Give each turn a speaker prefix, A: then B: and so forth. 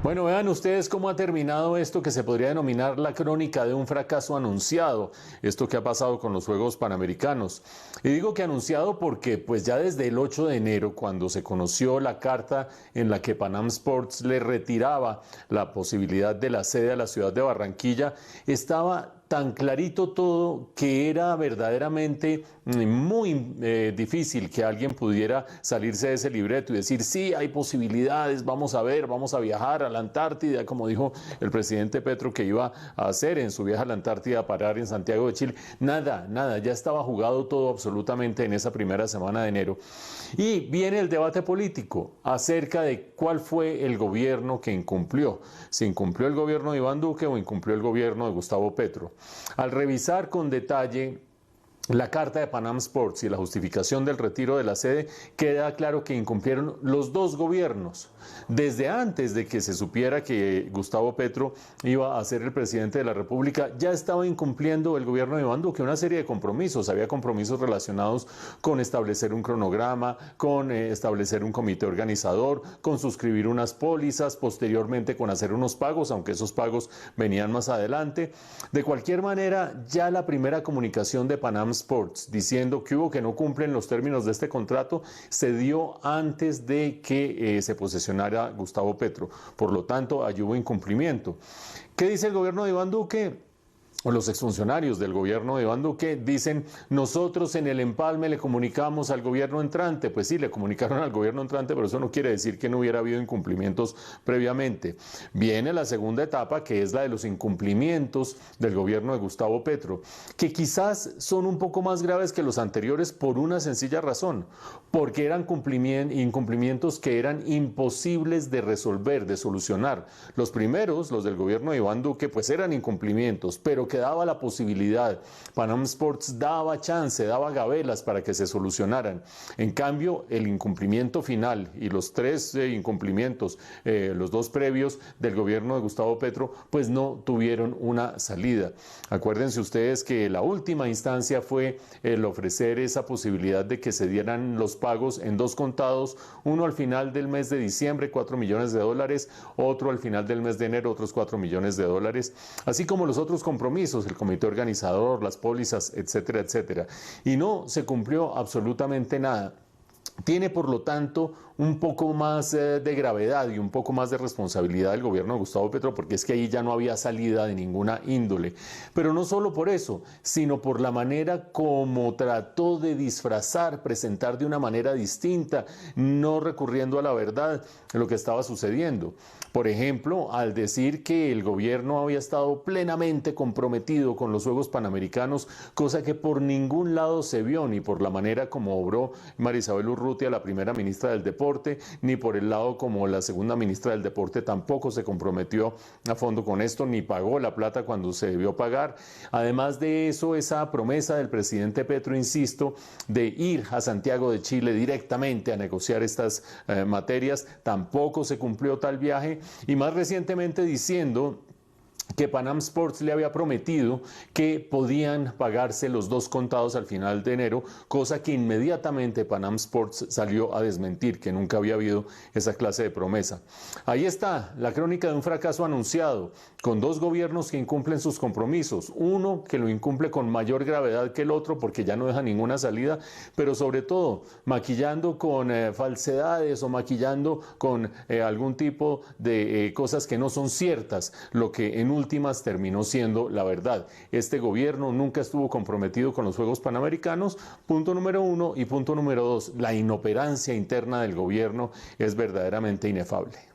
A: Bueno, vean ustedes cómo ha terminado esto que se podría denominar la crónica de un fracaso anunciado, esto que ha pasado con los Juegos Panamericanos. Y digo que anunciado porque pues ya desde el 8 de enero, cuando se conoció la carta en la que Panam Sports le retiraba la posibilidad de la sede a la ciudad de Barranquilla, estaba tan clarito todo que era verdaderamente muy difícil que alguien pudiera salirse de ese libreto y decir, sí, hay posibilidades, vamos a ver, vamos a viajar a la Antártida, como dijo el presidente Petro que iba a hacer en su viaje a la Antártida, a parar en Santiago de Chile. Nada, nada, ya estaba jugado todo absolutamente en esa primera semana de enero. Y viene el debate político acerca de cuál fue el gobierno que incumplió. Si incumplió el gobierno de Iván Duque o incumplió el gobierno de Gustavo Petro. Al revisar con detalle la carta de Panam Sports y la justificación del retiro de la sede, queda claro que incumplieron los dos gobiernos. Desde antes de que se supiera que Gustavo Petro iba a ser el presidente de la República, ya estaba incumpliendo el gobierno de Iván Duque una serie de compromisos. Había compromisos relacionados con establecer un cronograma, con establecer un comité organizador, con suscribir unas pólizas, posteriormente con hacer unos pagos, aunque esos pagos venían más adelante. De cualquier manera, ya la primera comunicación de Panam Sports diciendo que no cumplen los términos de este contrato se dio antes de que se posesionara Gustavo Petro. Por lo tanto, allí hubo incumplimiento. ¿Qué dice el gobierno de Iván Duque? Los exfuncionarios del gobierno de Iván Duque dicen, nosotros en el empalme le comunicamos al gobierno entrante. Pues sí, le comunicaron al gobierno entrante, pero eso no quiere decir que no hubiera habido incumplimientos previamente. Viene la segunda etapa, que es la de los incumplimientos del gobierno de Gustavo Petro, que quizás son un poco más graves que los anteriores por una sencilla razón, porque eran incumplimientos que eran imposibles de resolver, de solucionar. Los primeros, los del gobierno de Iván Duque, pues eran incumplimientos, pero que daba la posibilidad. Panam Sports daba chance, daba gabelas para que se solucionaran. En cambio, el incumplimiento final y los tres incumplimientos, los dos previos del gobierno de Gustavo Petro, pues no tuvieron una salida. Acuérdense ustedes que la última instancia fue el ofrecer esa posibilidad de que se dieran los pagos en dos contados, uno al final del mes de diciembre, 4 millones de dólares, otro al final del mes de enero, otros 4 millones de dólares, así como los otros compromisos, el comité organizador, las pólizas, etcétera, etcétera. Y no se cumplió absolutamente nada. Tiene, por lo tanto, un poco más de gravedad y un poco más de responsabilidad del gobierno de Gustavo Petro, porque es que ahí ya no había salida de ninguna índole. Pero no solo por eso, sino por la manera como trató de disfrazar, presentar de una manera distinta, no recurriendo a la verdad lo que estaba sucediendo. Por ejemplo, al decir que el gobierno había estado plenamente comprometido con los Juegos Panamericanos, cosa que por ningún lado se vio, ni por la manera como obró María Isabel Urrutia, la primera ministra del Deporte, ni por el lado como la segunda ministra del Deporte tampoco se comprometió a fondo con esto, ni pagó la plata cuando se debió pagar. Además de eso, esa promesa del presidente Petro, insisto, de ir a Santiago de Chile directamente a negociar estas materias, tampoco se cumplió tal viaje. Y más recientemente diciendo que Panam Sports le había prometido que podían pagarse los dos contados al final de enero, cosa que inmediatamente Panam Sports salió a desmentir, que nunca había habido esa clase de promesa. Ahí está la crónica de un fracaso anunciado, con dos gobiernos que incumplen sus compromisos, uno que lo incumple con mayor gravedad que el otro porque ya no deja ninguna salida, pero sobre todo maquillando con falsedades o maquillando con algún tipo de cosas que no son ciertas, lo que en últimas terminó siendo la verdad. Este gobierno nunca estuvo comprometido con los Juegos Panamericanos, punto número uno, y punto número dos, la inoperancia interna del gobierno es verdaderamente inefable.